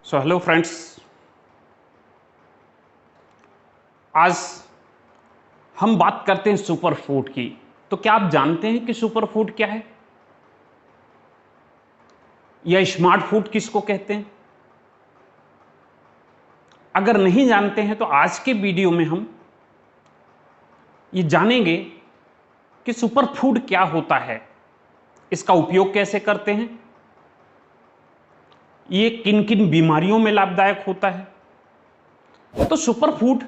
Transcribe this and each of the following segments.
So hello friends, आज हम बात करते हैं सुपर फूड की। तो क्या आप जानते हैं कि सुपर फूड क्या है या स्मार्ट फूड किसको कहते हैं? अगर नहीं जानते हैं तो आज के वीडियो में हम ये जानेंगे कि सुपर फूड क्या होता है, इसका उपयोग कैसे करते हैं, ये किन किन बीमारियों में लाभदायक होता है। तो सुपर फूड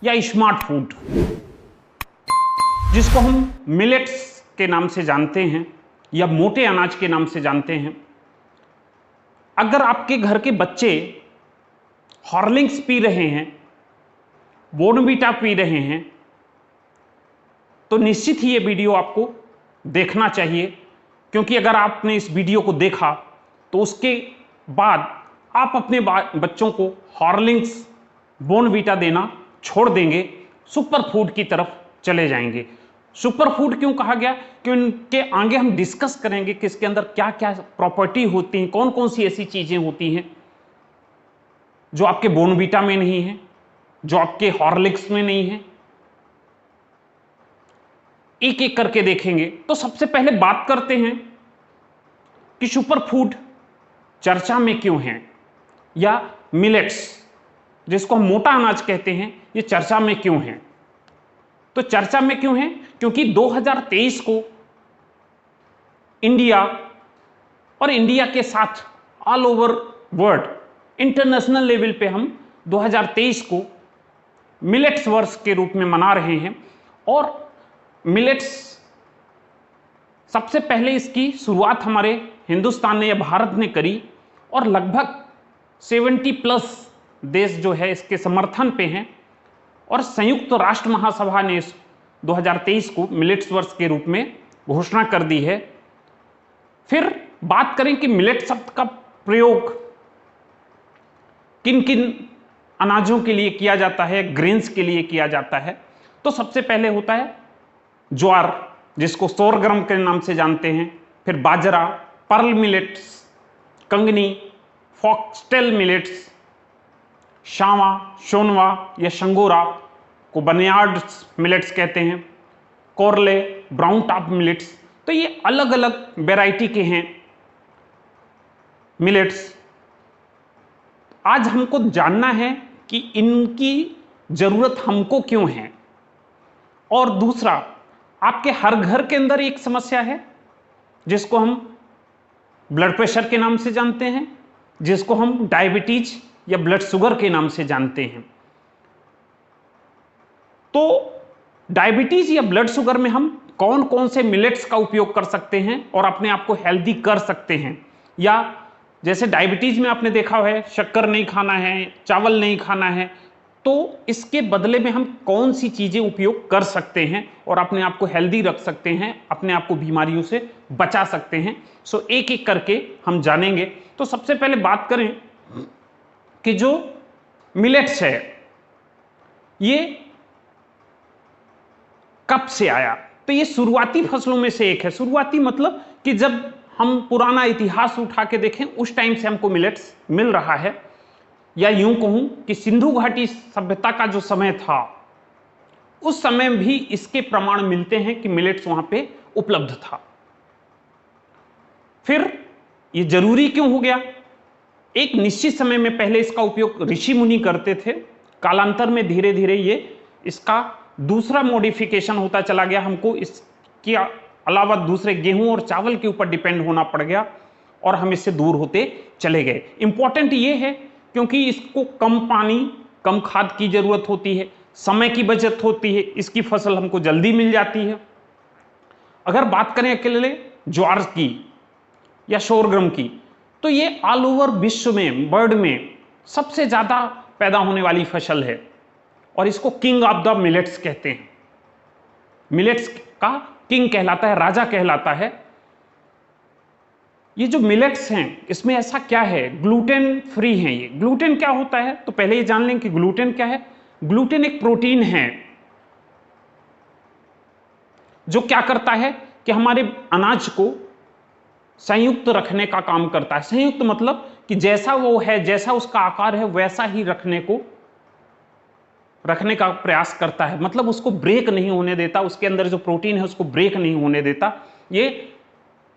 या स्मार्ट फूड, जिसको हम मिलेट्स के नाम से जानते हैं या मोटे अनाज के नाम से जानते हैं, अगर आपके घर के बच्चे हॉर्लिक्स पी रहे हैं, बोर्नवीटा पी रहे हैं, तो निश्चित ही ये वीडियो आपको देखना चाहिए, क्योंकि अगर आपने इस वीडियो को देखा तो उसके बाद आप अपने बच्चों को हॉर्लिक्स बोर्नवीटा देना छोड़ देंगे, सुपर फूड की तरफ चले जाएंगे। सुपर फूड क्यों कहा गया? कि उनके आगे हम डिस्कस करेंगे कि इसके अंदर क्या क्या प्रॉपर्टी होती हैं, कौन कौन सी ऐसी चीजें होती हैं जो आपके बोर्नवीटा में नहीं है, जो आपके हॉर्लिक्स में नहीं है। एक एक करके देखेंगे। तो सबसे पहले बात करते हैं कि सुपर फूड चर्चा में क्यों है, या मिलेट्स जिसको हम मोटा अनाज कहते हैं, ये चर्चा में क्यों है। तो चर्चा में क्यों है? क्योंकि 2023 को इंडिया और इंडिया के साथ all over world international level पे हम 2023 को मिलेट्स वर्ष के रूप में मना रहे हैं। और मिलेट्स सबसे पहले इसकी शुरुआत हमारे हिंदुस्तान ने या भारत ने करी, और लगभग 70+ देश जो है इसके समर्थन पे हैं, और संयुक्त राष्ट्र महासभा ने इस 2023 को मिलेट्स वर्ष के रूप में घोषणा कर दी है। फिर बात करें कि मिलेट शब्द का प्रयोग किन किन अनाजों के लिए किया जाता है, ग्रेन्स के लिए किया जाता है। तो सबसे पहले होता है ज्वार, जिसको सोरग्राम के नाम से जानते हैं, फिर बाजरा, पर्ल मिलेट्स, कंगनी, फॉक्सटेल मिलेट्स, शावा, सोनवा या शंगोरा को बर्नयार्ड्स मिलेट्स कहते हैं, कोरले, ब्राउन टॉप मिलेट्स। तो ये अलग अलग वैरायटी के हैं मिलेट्स। आज हमको जानना है कि इनकी जरूरत हमको क्यों है। और दूसरा, आपके हर घर के अंदर एक समस्या है जिसको हम ब्लड प्रेशर के नाम से जानते हैं, जिसको हम डायबिटीज या ब्लड शुगर के नाम से जानते हैं। तो डायबिटीज या ब्लड शुगर में हम कौन कौन से मिलेट्स का उपयोग कर सकते हैं और अपने आप को हेल्दी कर सकते हैं। या जैसे डायबिटीज में आपने देखा है शक्कर नहीं खाना है, चावल नहीं खाना है, तो इसके बदले में हम कौन सी चीजें उपयोग कर सकते हैं और अपने आप को हेल्दी रख सकते हैं, अपने आप को बीमारियों से बचा सकते हैं। सो एक एक करके हम जानेंगे। तो सबसे पहले बात करें कि जो मिलेट्स है ये कब से आया। तो ये शुरुआती फसलों में से एक है। शुरुआती मतलब कि जब हम पुराना इतिहास उठा के देखें उस टाइम से हमको मिलेट्स मिल रहा है, या यूं कहूं कि सिंधु घाटी सभ्यता का जो समय था उस समय भी इसके प्रमाण मिलते हैं कि मिलेट्स वहां पे उपलब्ध था। फिर ये जरूरी क्यों हो गया? एक निश्चित समय में पहले इसका उपयोग ऋषि मुनि करते थे, कालांतर में धीरे धीरे ये इसका दूसरा मॉडिफिकेशन होता चला गया, हमको इसके अलावा दूसरे गेहूं और चावल के ऊपर डिपेंड होना पड़ गया और हम इससे दूर होते चले गए। इंपॉर्टेंट ये है क्योंकि इसको कम पानी, कम खाद की जरूरत होती है, समय की बचत होती है, इसकी फसल हमको जल्दी मिल जाती है। अगर बात करें अकेले ज्वार की या सोरग्राम की, तो ये ऑल ओवर विश्व में, वर्ल्ड में सबसे ज्यादा पैदा होने वाली फसल है और इसको किंग ऑफ द मिलेट्स कहते हैं। मिलेट्स का किंग कहलाता है, राजा कहलाता है। ये जो मिलेट्स हैं इसमें ऐसा क्या है, ग्लूटेन फ्री हैं ये। ग्लूटेन क्या होता है तो पहले ये जान लें कि ग्लूटेन क्या है। ग्लूटेन एक प्रोटीन है जो क्या करता है कि हमारे अनाज को संयुक्त रखने का काम करता है। संयुक्त मतलब कि जैसा वो है, जैसा उसका आकार है, वैसा ही रखने का प्रयास करता है। मतलब उसको ब्रेक नहीं होने देता, उसके अंदर जो प्रोटीन है उसको ब्रेक नहीं होने देता। ये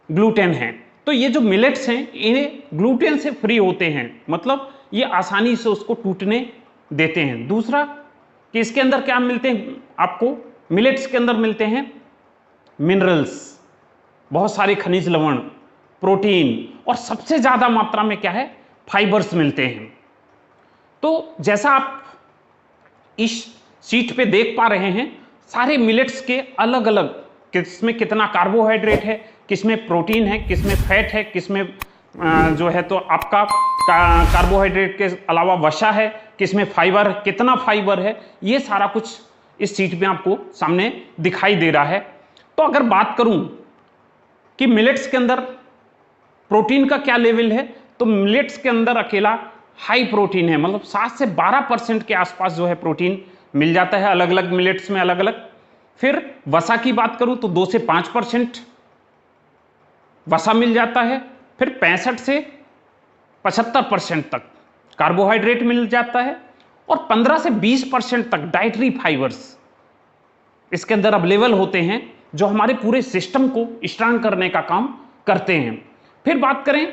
ग्लूटेन है। तो ये जो मिलेट्स हैं इन्हें ग्लूटेन से फ्री होते हैं, मतलब ये आसानी से उसको टूटने देते हैं। दूसरा कि इसके अंदर क्या मिलते हैं आपको, मिलेट्स के अंदर मिलते हैं मिनरल्स, बहुत सारे खनिज लवण, प्रोटीन, और सबसे ज्यादा मात्रा में क्या है, फाइबर्स मिलते हैं। तो जैसा आप इस शीट पे देख पा रहे हैं, सारे मिलेट्स के अलग अलग किसमें कितना कार्बोहाइड्रेट है, किसमें प्रोटीन है, किसमें फैट है, किसमें जो है तो आपका कार्बोहाइड्रेट के अलावा वसा है, किसमें फाइबर, कितना फाइबर है, ये सारा कुछ इस शीट में आपको सामने दिखाई दे रहा है। तो अगर बात करूं कि मिलेट्स के अंदर प्रोटीन का क्या लेवल है, तो मिलेट्स के अंदर अकेला हाई प्रोटीन है, मतलब 7 से 12% के आसपास जो है प्रोटीन मिल जाता है अलग अलग मिलेट्स में अलग अलग। फिर वसा की बात करूं तो 2 से 5% वसा मिल जाता है। फिर 65 से 75% तक कार्बोहाइड्रेट मिल जाता है, और 15 से 20% तक डाइटरी फाइबर्स इसके अंदर अवेलेबल होते हैं, जो हमारे पूरे सिस्टम को स्ट्रांग करने का काम करते हैं। फिर बात करें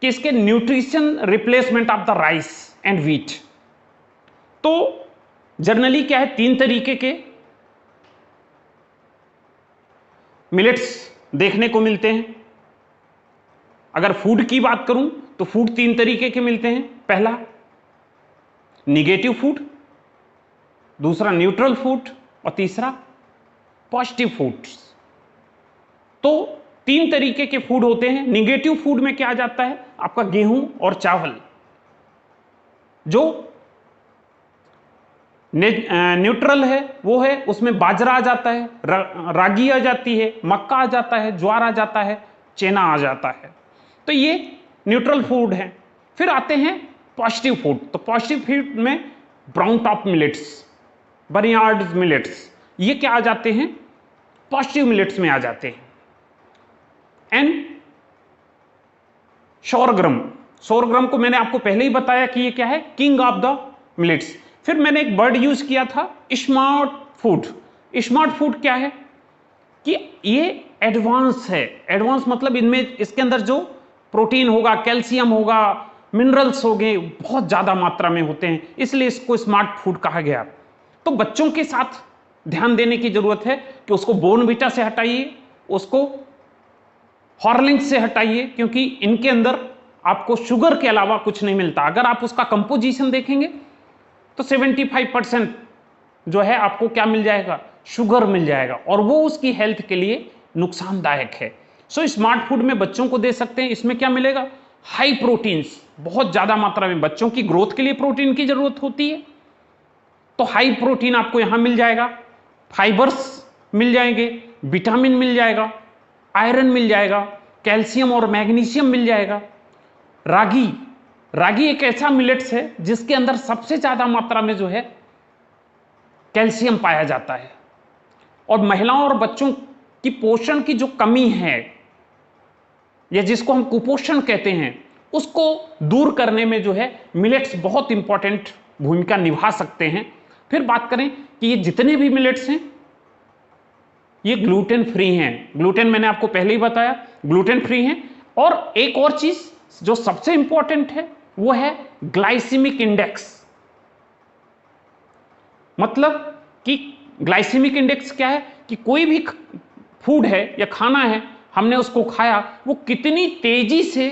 कि इसके nutrition replacement of the rice and wheat, तो जनरली क्या है, 3 तरीके के मिलेट्स देखने को मिलते हैं। अगर फूड की बात करूं तो फूड 3 तरीके के मिलते हैं। पहला निगेटिव फूड, दूसरा न्यूट्रल फूड, और तीसरा पॉजिटिव फूड्स। तो 3 तरीके के फूड होते हैं। निगेटिव फूड में क्या आ जाता है, आपका गेहूं और चावल। जो न्यूट्रल है वो है, उसमें बाजरा आ जाता है, रागी आ जाती है, मक्का आ जाता है, ज्वार आ जाता है, चना आ जाता है। तो ये न्यूट्रल फूड है। फिर आते हैं पॉजिटिव फूड। तो पॉजिटिव फूड में brown top millets, barnyard millets, ये क्या आ जाते हैं, पॉजिटिव मिलेट्स में आ जाते हैं। एंड सोरग्राम, सोरग्राम को मैंने आपको पहले ही बताया कि ये क्या है, किंग ऑफ द मिलेट्स। फिर मैंने एक वर्ड यूज किया था स्मार्ट फूड। स्मार्ट फूड क्या है कि ये एडवांस है। एडवांस मतलब इनमें, इसके अंदर जो प्रोटीन होगा, कैल्शियम होगा, मिनरल्स होंगे, बहुत ज्यादा मात्रा में होते हैं, इसलिए इसको स्मार्ट फूड कहा गया। तो बच्चों के साथ ध्यान देने की जरूरत है कि उसको बोर्नविटा से हटाइए, उसको हॉर्लिक्स से हटाइए, क्योंकि इनके अंदर आपको शुगर के अलावा कुछ नहीं मिलता। अगर आप उसका कंपोजिशन देखेंगे तो 75% जो है आपको क्या मिल जाएगा, शुगर मिल जाएगा, और वो उसकी हेल्थ के लिए नुकसानदायक है। सो स्मार्ट फूड में बच्चों को दे सकते हैं। इसमें क्या मिलेगा, हाई प्रोटीन्स, बहुत ज्यादा मात्रा में। बच्चों की ग्रोथ के लिए प्रोटीन की जरूरत होती है, तो हाई प्रोटीन आपको यहां मिल जाएगा, फाइबर्स मिल जाएंगे, विटामिन मिल जाएगा, आयरन मिल जाएगा, कैल्शियम और मैग्नीशियम मिल जाएगा। रागी, रागी एक ऐसा मिलेट्स है जिसके अंदर सबसे ज्यादा मात्रा में जो है कैल्शियम पाया जाता है, और महिलाओं और बच्चों की पोषण की जो कमी है, या जिसको हम कुपोषण कहते हैं, उसको दूर करने में जो है मिलेट्स बहुत इंपॉर्टेंट भूमिका निभा सकते हैं। फिर बात करें कि ये जितने भी मिलेट्स हैं ये ग्लूटेन फ्री हैं। ग्लूटेन मैंने आपको पहले ही बताया, ग्लूटेन फ्री हैं। और एक और चीज जो सबसे इंपॉर्टेंट है वो है ग्लाइसेमिक इंडेक्स। मतलब कि ग्लाइसेमिक इंडेक्स क्या है कि कोई भी फूड है या खाना है, हमने उसको खाया, वो कितनी तेजी से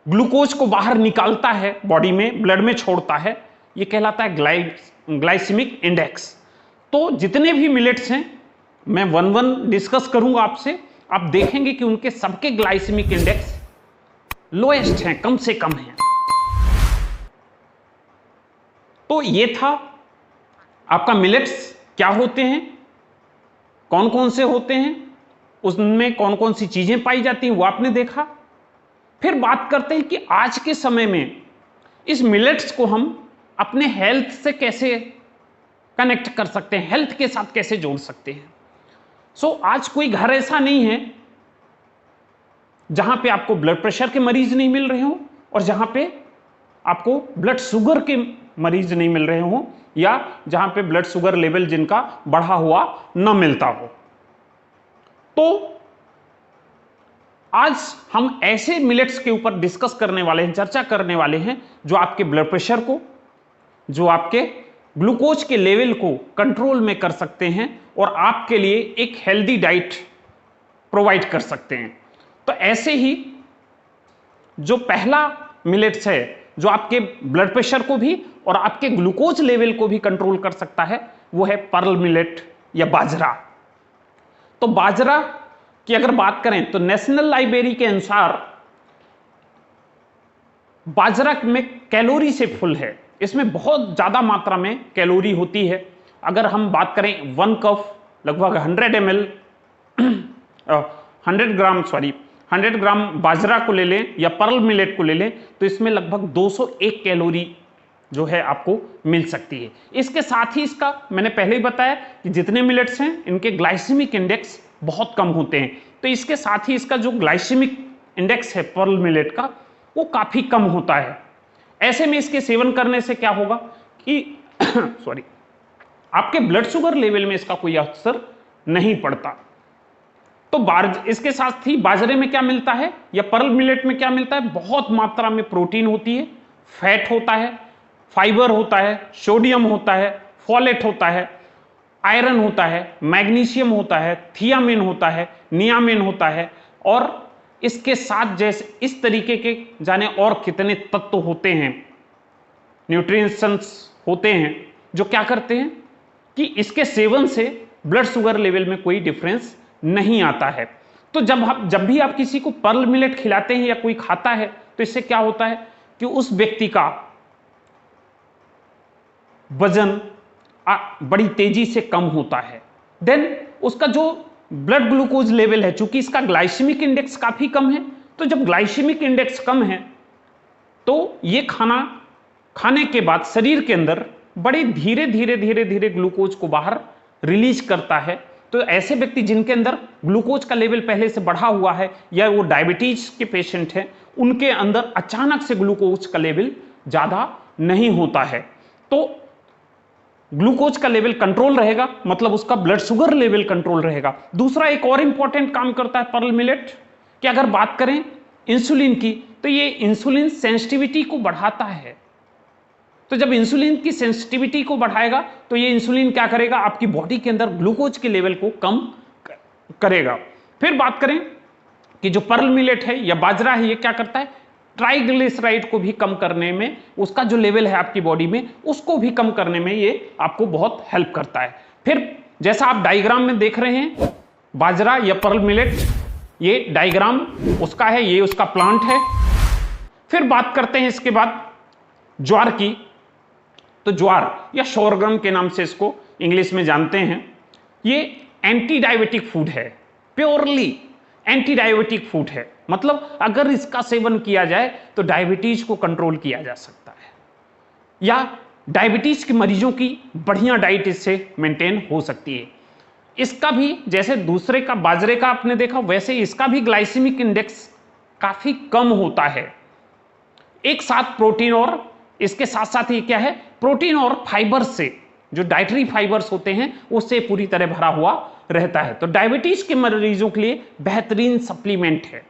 ग्लूकोज को बाहर निकालता है, बॉडी में, ब्लड में छोड़ता है, ये कहलाता है ग्लाइसेमिक इंडेक्स। तो जितने भी मिलेट्स हैं मैं वन वन डिस्कस करूंगा आपसे, आप देखेंगे कि उनके सबके ग्लाइसेमिक इंडेक्स लोएस्ट हैं, कम से कम हैं। तो ये था आपका मिलेट्स क्या होते हैं, कौन कौन से होते हैं, उनमें कौन कौन सी चीजें पाई जाती हैं, वो आपने देखा। फिर बात करते हैं कि आज के समय में इस मिलेट्स को हम अपने हेल्थ से कैसे कनेक्ट कर सकते हैं, हेल्थ के साथ कैसे जोड़ सकते हैं। सो आज कोई घर ऐसा नहीं है जहां पे आपको ब्लड प्रेशर के मरीज नहीं मिल रहे हो और जहां पे आपको ब्लड शुगर के मरीज नहीं मिल रहे हो, या जहां पे ब्लड शुगर लेवल जिनका बढ़ा हुआ न मिलता हो। तो आज हम ऐसे मिलेट्स के ऊपर डिस्कस करने वाले हैं, चर्चा करने वाले हैं, जो आपके ब्लड प्रेशर को, जो आपके ग्लूकोज के लेवल को कंट्रोल में कर सकते हैं और आपके लिए एक हेल्दी डाइट प्रोवाइड कर सकते हैं। तो ऐसे ही जो पहला मिलेट्स है जो आपके ब्लड प्रेशर को भी और आपके ग्लूकोज लेवल को भी कंट्रोल कर सकता है, वो है पर्ल मिलेट या बाजरा। तो बाजरा की अगर बात करें तो नेशनल लाइब्रेरी के अनुसार बाजरा में कैलोरी से फुल है, इसमें बहुत ज्यादा मात्रा में कैलोरी होती है। अगर हम बात करें 1 कप लगभग 100 ग्राम बाजरा को ले लें या पर्ल मिलेट को ले लें तो इसमें लगभग 201 कैलोरी जो है आपको मिल सकती है। इसके साथ ही इसका मैंने पहले ही बताया कि जितने मिलेट्स हैं इनके ग्लाइसेमिक इंडेक्स बहुत कम होते हैं, तो इसके साथ ही इसका जो ग्लाइसेमिक इंडेक्स है पर्ल मिलेट का वो काफी कम होता है। ऐसे में इसके सेवन करने से क्या होगा कि आपके ब्लड शुगर लेवल में इसका कोई असर नहीं पड़ता। तो इसके साथ ही बाजरे में क्या मिलता है या पर्ल मिलेट में क्या मिलता है, बहुत मात्रा में प्रोटीन होती है, फैट होता है, फाइबर होता है, सोडियम होता है, फॉलेट होता है, आयरन होता है, मैग्नीशियम होता है, थियामिन होता है, नियामिन होता है, और इसके साथ जैसे इस तरीके के जाने और कितने तत्व होते हैं, न्यूट्रिएंट्स होते हैं, जो क्या करते हैं कि इसके सेवन से ब्लड शुगर लेवल में कोई डिफरेंस नहीं आता है। तो जब भी आप किसी को पर्ल मिलेट खिलाते हैं या कोई खाता है तो इससे क्या होता है कि उस व्यक्ति का वजन बड़ी तेजी से कम होता है। देन उसका जो ब्लड ग्लूकोज लेवल है, चूंकि इसका ग्लाइसेमिक इंडेक्स काफी कम है, तो जब ग्लाइसेमिक इंडेक्स कम है तो ये खाना खाने के बाद शरीर के अंदर बड़े धीरे धीरे ग्लूकोज को बाहर रिलीज करता है। तो ऐसे व्यक्ति जिनके अंदर ग्लूकोज का लेवल पहले से बढ़ा हुआ है या वो डायबिटीज के पेशेंट हैं, उनके अंदर अचानक से ग्लूकोज का लेवल ज्यादा नहीं होता है। तो ग्लूकोज का लेवल कंट्रोल रहेगा, मतलब उसका ब्लड शुगर लेवल कंट्रोल रहेगा। दूसरा एक और इंपॉर्टेंट काम करता है पर्ल मिलेट कि अगर बात करें इंसुलिन की, तो ये इंसुलिन सेंसिटिविटी को बढ़ाता है। तो जब इंसुलिन की सेंसिटिविटी को बढ़ाएगा तो ये इंसुलिन क्या करेगा, आपकी बॉडी के अंदर ग्लूकोज के लेवल को कम करेगा। फिर बात करें कि जो पर्ल मिलेट है या बाजरा है, ये क्या करता है, ट्राइग्लिसराइड को भी कम करने में, उसका जो लेवल है आपकी बॉडी में उसको भी कम करने में ये आपको बहुत हेल्प करता है। फिर जैसा आप डायग्राम में देख रहे हैं, बाजरा या पर्ल मिलेट, ये डायग्राम उसका है, ये उसका प्लांट है। फिर बात करते हैं इसके बाद ज्वार की। तो ज्वार या शोरगम के नाम से इसको इंग्लिश में जानते हैं, ये एंटी डायबिटिक फूड है, प्योरली एंटी डायबिटिक फूड है। मतलब अगर इसका सेवन किया जाए तो डायबिटीज को कंट्रोल किया जा सकता है, या डायबिटीज के मरीजों की बढ़िया डाइट इससे मेंटेन हो सकती है। इसका भी जैसे दूसरे का बाजरे का आपने देखा, वैसे इसका भी ग्लाइसेमिक इंडेक्स काफी कम होता है। एक साथ प्रोटीन और इसके साथ साथ ये क्या है, प्रोटीन और फाइबर से, जो डाइटरी फाइबर्स होते हैं उससे पूरी तरह भरा हुआ रहता है। तो डायबिटीज के मरीजों के लिए बेहतरीन सप्लीमेंट है।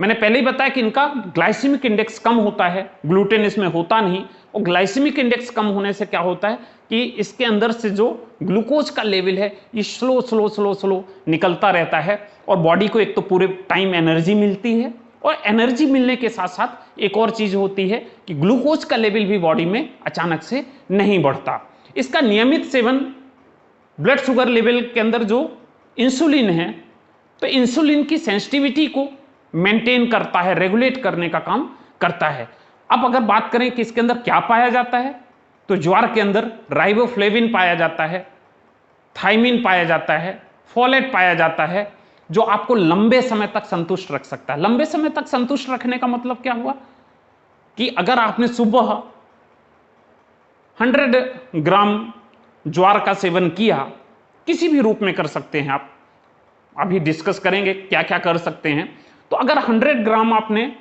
मैंने पहले ही बताया कि इनका ग्लाइसेमिक इंडेक्स कम होता है, ग्लूटेन इसमें होता नहीं, और ग्लाइसेमिक इंडेक्स कम होने से क्या होता है कि इसके अंदर से जो ग्लूकोज का लेवल है ये स्लो निकलता रहता है, और बॉडी को एक तो पूरे टाइम एनर्जी मिलती है, और एनर्जी मिलने के साथ साथ एक और चीज होती है कि ग्लूकोज का लेवल भी बॉडी में अचानक से नहीं बढ़ता। इसका नियमित सेवन ब्लड शुगर लेवल के अंदर जो इंसुलिन है, तो इंसुलिन की सेंसिटिविटी को मेंटेन करता है, रेगुलेट करने का काम करता है। अब अगर बात करें कि इसके अंदर क्या पाया जाता है, तो ज्वार के अंदर राइबोफ्लेविन पाया जाता है, थाइमिन पाया जाता है, फोलेट पाया जाता है, जो आपको लंबे समय तक संतुष्ट रख सकता है। लंबे समय तक संतुष्ट रखने का मतलब क्या हुआ कि अगर आपने सुबह 100 ग्राम ज्वार का सेवन किया, किसी भी रूप में कर सकते हैं आप, अभी डिस्कस करेंगे क्या क्या कर सकते हैं। तो अगर 100 ग्राम आपने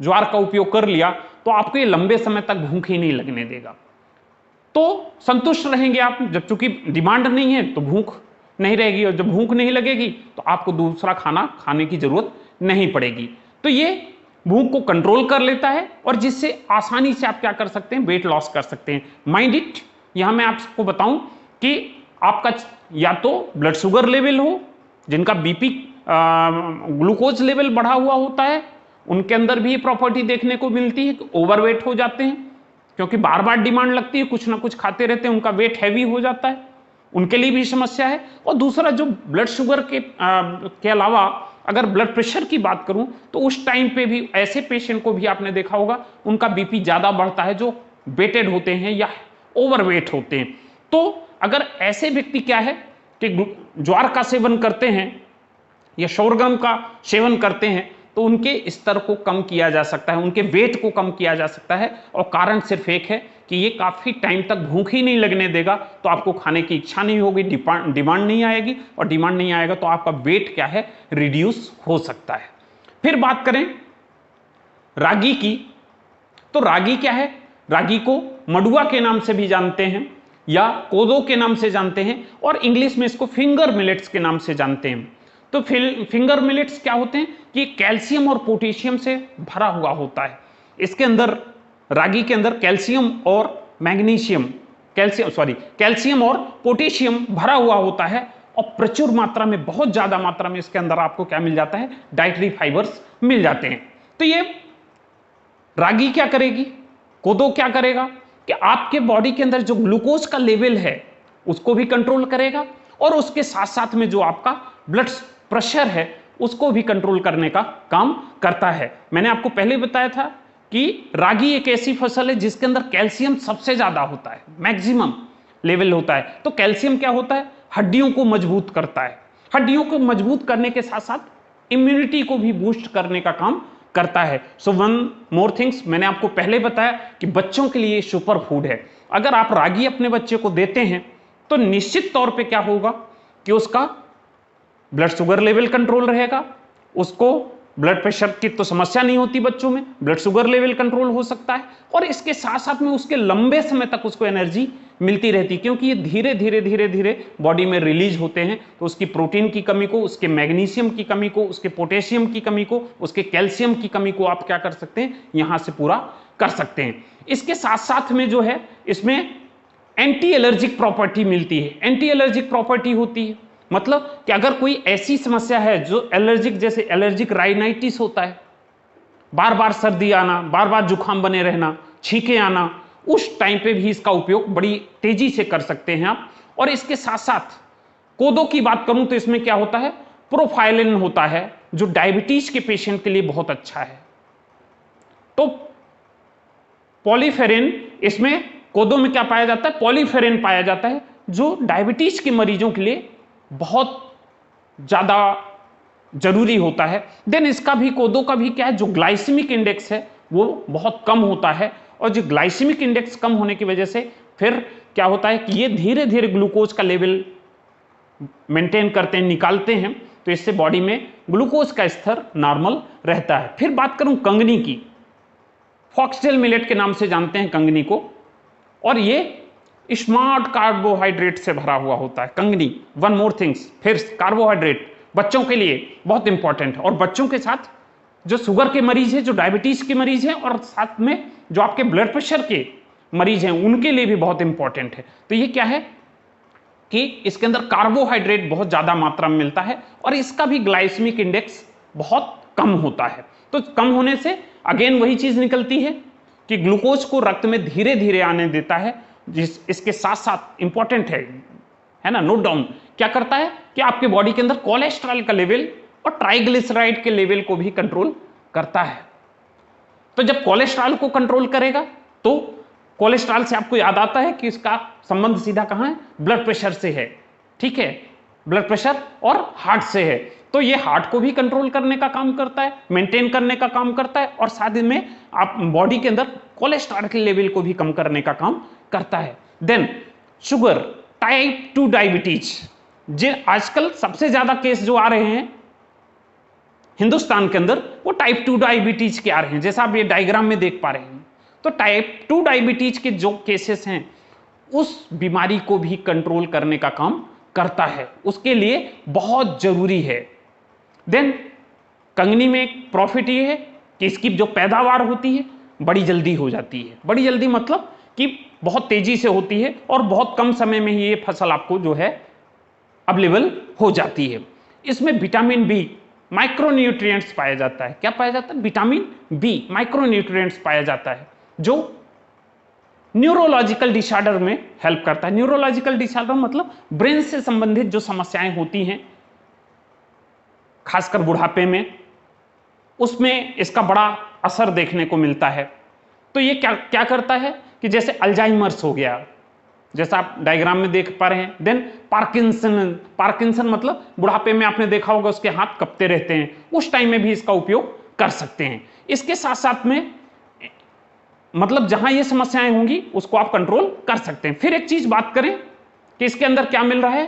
ज्वार का उपयोग कर लिया तो आपको ये लंबे समय तक भूख ही नहीं लगने देगा, तो संतुष्ट रहेंगे आप। जब चूंकि डिमांड नहीं है तो भूख नहीं रहेगी, और जब भूख नहीं लगेगी तो आपको दूसरा खाना खाने की जरूरत नहीं पड़ेगी। तो ये भूख को कंट्रोल कर लेता है और जिससे आसानी से आप क्या कर सकते हैं, वेट लॉस कर सकते हैं। माइंड इट, यहां मैं आपको बताऊं कि आपका या तो ब्लड शुगर लेवल हो, जिनका बीपी ग्लूकोज लेवल बढ़ा हुआ होता है, उनके अंदर भी ये प्रॉपर्टी देखने को मिलती है कि ओवरवेट हो जाते हैं, क्योंकि बार बार डिमांड लगती है, कुछ ना कुछ खाते रहते हैं, उनका वेट हैवी हो जाता है, उनके लिए भी समस्या है। और दूसरा जो ब्लड शुगर के अलावा अगर ब्लड प्रेशर की बात करूं तो उस टाइम पे भी ऐसे पेशेंट को भी आपने देखा होगा उनका बीपी ज्यादा बढ़ता है, जो वेटेड होते हैं या ओवरवेट होते हैं। तो अगर ऐसे व्यक्ति क्या है कि ज्वार का सेवन करते हैं या सोरगम का सेवन करते हैं तो उनके स्तर को कम किया जा सकता है, उनके वेट को कम किया जा सकता है। और कारण सिर्फ एक है कि ये काफी टाइम तक भूख ही नहीं लगने देगा, तो आपको खाने की इच्छा नहीं होगी, डिमांड नहीं आएगी, और डिमांड नहीं आएगा तो आपका वेट क्या है, रिड्यूस हो सकता है। फिर बात करें रागी की, तो रागी क्या है, रागी को मडुआ के नाम से भी जानते हैं या कोदो के नाम से जानते हैं, और इंग्लिश में इसको फिंगर मिलेट्स के नाम से जानते हैं। तो फिंगर मिलेट्स क्या होते हैं कि कैल्शियम और पोटेशियम से भरा हुआ होता है। इसके अंदर, रागी के अंदर कैल्शियम और मैग्नीशियम, कैल्शियम और पोटेशियम भरा हुआ होता है, और प्रचुर मात्रा में, बहुत ज्यादा मात्रा में इसके अंदर आपको क्या मिल जाता है, डाइटरी फाइबर्स मिल जाते हैं। तो ये रागी क्या करेगी, कोदो क्या करेगा कि आपके बॉडी के अंदर जो ग्लूकोज का लेवल है उसको भी कंट्रोल करेगा, और उसके साथ साथ में जो आपका ब्लड प्रेशर है उसको भी कंट्रोल करने का काम करता है। मैंने आपको पहले बताया था कि रागी एक ऐसी फसल है जिसके अंदर कैल्शियम सबसे ज्यादा होता है, मैक्सिमम लेवल होता है। तो कैल्शियम क्या होता है, हड्डियों को मजबूत करता है, हड्डियों को मजबूत करने के साथ साथ इम्यूनिटी को भी बूस्ट करने का काम करता है। सो वन मोर थिंग्स, मैंने आपको पहले बताया कि बच्चों के लिए सुपर फूड है। अगर आप रागी अपने बच्चे को देते हैं तो निश्चित तौर पे क्या होगा कि उसका ब्लड शुगर लेवल कंट्रोल रहेगा, उसको ब्लड प्रेशर की तो समस्या नहीं होती बच्चों में, ब्लड शुगर लेवल कंट्रोल हो सकता है, और इसके साथ साथ में उसके लंबे समय तक उसको एनर्जी मिलती रहती है, क्योंकि ये धीरे धीरे धीरे धीरे बॉडी में रिलीज होते हैं। तो उसकी प्रोटीन की कमी को, उसके मैग्नीशियम की कमी को, उसके पोटेशियम की कमी को, उसके कैल्शियम की कमी को आप क्या कर सकते हैं, यहां से पूरा कर सकते हैं। इसके साथ साथ में जो है इसमें एंटी एलर्जिक प्रॉपर्टी मिलती है। एंटी एलर्जिक प्रॉपर्टी होती है मतलब कि अगर कोई ऐसी समस्या है जो एलर्जिक, जैसे एलर्जिक राइनाइटिस होता है, बार बार सर्दी आना, बार बार जुकाम बने रहना, छींके आना, उस टाइम पे भी इसका उपयोग बड़ी तेजी से कर सकते हैं आप। और इसके साथ साथ कोदो की बात करूं तो इसमें क्या होता है, प्रोफाइलिन होता है, जो डायबिटीज के पेशेंट के लिए बहुत अच्छा है। तो पॉलीफेरिन, इसमें कोदो में क्या पाया जाता है, पॉलीफेरिन पाया जाता है, जो डायबिटीज के मरीजों के लिए बहुत ज्यादा जरूरी होता है। देन इसका भी, कोदो का भी क्या है, जो ग्लाइसेमिक इंडेक्स है वो बहुत कम होता है, और जो ग्लाइसेमिक इंडेक्स कम होने की वजह से फिर क्या होता है कि ये धीरे धीरे ग्लूकोज का लेवल मेंटेन करते हैं, निकालते हैं, तो इससे बॉडी में ग्लूकोज का स्तर नॉर्मल रहता है। फिर बात करूं कंगनी की, फॉक्सटेल मिलेट के नाम से जानते हैं कंगनी को, और ये स्मार्ट कार्बोहाइड्रेट से भरा हुआ होता है कंगनी। वन मोर थिंग्स, फिर कार्बोहाइड्रेट बच्चों के लिए बहुत इंपॉर्टेंट है, और बच्चों के साथ जो शुगर के मरीज हैं, जो डायबिटीज के मरीज हैं, और साथ में जो आपके ब्लड प्रेशर के मरीज हैं, उनके लिए भी बहुत इंपॉर्टेंट है। तो ये क्या है कि इसके अंदर कार्बोहाइड्रेट बहुत ज्यादा मात्रा में मिलता है, और इसका भी ग्लाइसेमिक इंडेक्स बहुत कम होता है। तो कम होने से अगेन वही चीज निकलती है कि ग्लूकोज को रक्त में धीरे धीरे आने देता है, इसके साथ साथ इंपॉर्टेंट है ना, नोट डाउन, क्या करता है कि आपके बॉडी के अंदर कोलेस्ट्रॉल का लेवल और ट्राइग्लिसराइड के लेवल को भी कंट्रोल करता है। तो जब कोलेस्ट्रॉल को कंट्रोल करेगा तो कोलेस्ट्रॉल से आपको याद आता है कि इसका संबंध सीधा कहां है, ब्लड प्रेशर से है, ठीक है, ब्लड प्रेशर और हार्ट से है। तो ये हार्ट को भी कंट्रोल करने का काम करता है, मेंटेन करने का काम करता है, और साथ ही में आप बॉडी के अंदर कोलेस्ट्रॉल के लेवल को भी कम करने का काम करता है। देन शुगर, टाइप 2 डायबिटीज, आजकल सबसे ज्यादा केस जो आ रहे हैं हिंदुस्तान के अंदर, वो टाइप 2 डायबिटीज के आ रहे हैं, जैसा आप ये डायग्राम में देख पा रहे हैं। तो टाइप 2 डायबिटीज के जो केसेस हैं उस बीमारी को भी कंट्रोल करने का काम करता है, उसके लिए बहुत जरूरी है। देन कंगनी में एक प्रॉफिट ये है कि इसकी जो पैदावार होती है बड़ी जल्दी हो जाती है। बड़ी जल्दी मतलब कि बहुत तेजी से होती है और बहुत कम समय में ही ये फसल आपको जो है अवेलेबल हो जाती है। इसमें विटामिन बी माइक्रोन्यूट्रिएंट्स पाया जाता है। क्या पाया जाता है? विटामिन बी माइक्रोन्यूट्रिएंट्स पाया जाता है, जो न्यूरोलॉजिकल डिसऑर्डर में हेल्प करता है। न्यूरोलॉजिकल डिसऑर्डर मतलब ब्रेन से संबंधित जो समस्याएं होती हैं, खासकर बुढ़ापे में, उसमें इसका बड़ा असर देखने को मिलता है। तो ये क्या क्या करता है कि जैसे अल्जाइमर्स हो गया, जैसा आप डायग्राम में देख पा रहे हैं। देन पार्किंसन मतलब बुढ़ापे में आपने देखा होगा उसके हाथ कपते रहते हैं, उस टाइम में भी इसका उपयोग कर सकते हैं। इसके साथ साथ में मतलब जहां ये समस्याएं होंगी उसको आप कंट्रोल कर सकते हैं। फिर एक चीज बात करें कि इसके अंदर क्या मिल रहा है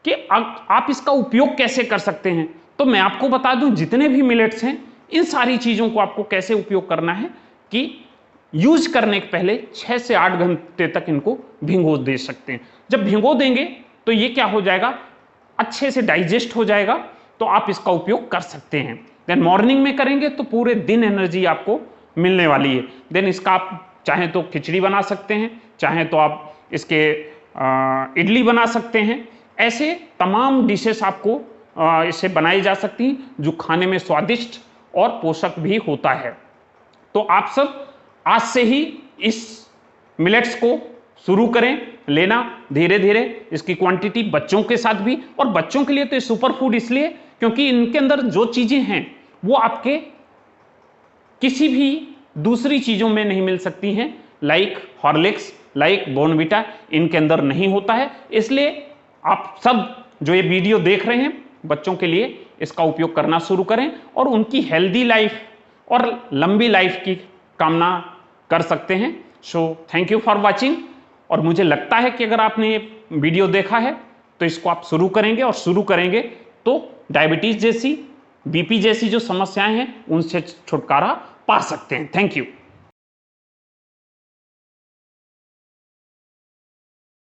कि आप इसका उपयोग कैसे कर सकते हैं। तो मैं आपको बता दूं, जितने भी मिलेट्स हैं इन सारी चीजों को आपको कैसे उपयोग करना है कि यूज करने के पहले 6 से 8 घंटे तक इनको भिगो दे सकते हैं। जब भिगो देंगे तो ये क्या हो जाएगा, अच्छे से डाइजेस्ट हो जाएगा, तो आप इसका उपयोग कर सकते हैं। देन मॉर्निंग में करेंगे तो पूरे दिन एनर्जी आपको मिलने वाली है। देन इसका आप चाहें तो खिचड़ी बना सकते हैं, चाहें तो आप इसके इडली बना सकते हैं। ऐसे तमाम डिशेस आपको इससे बनाई जा सकती हैं जो खाने में स्वादिष्ट और पोषक भी होता है। तो आप सब आज से ही इस मिलेट्स को शुरू करें लेना धीरे धीरे। इसकी क्वांटिटी बच्चों के साथ भी, और बच्चों के लिए तो ये सुपर फूड इसलिए क्योंकि इनके अंदर जो चीजें हैं वो आपके किसी भी दूसरी चीजों में नहीं मिल सकती हैं। लाइक हॉर्लिक्स, लाइक बॉर्नविटा इनके अंदर नहीं होता है। इसलिए आप सब जो ये वीडियो देख रहे हैं बच्चों के लिए इसका उपयोग करना शुरू करें और उनकी हेल्दी लाइफ और लंबी लाइफ की कामना कर सकते हैं। So thank you for watching. और मुझे लगता है कि अगर आपने ये वीडियो देखा है तो इसको आप शुरू करेंगे, और शुरू करेंगे तो डायबिटीज जैसी, बीपी जैसी जो समस्याएं हैं उनसे छुटकारा पा सकते हैं। Thank you.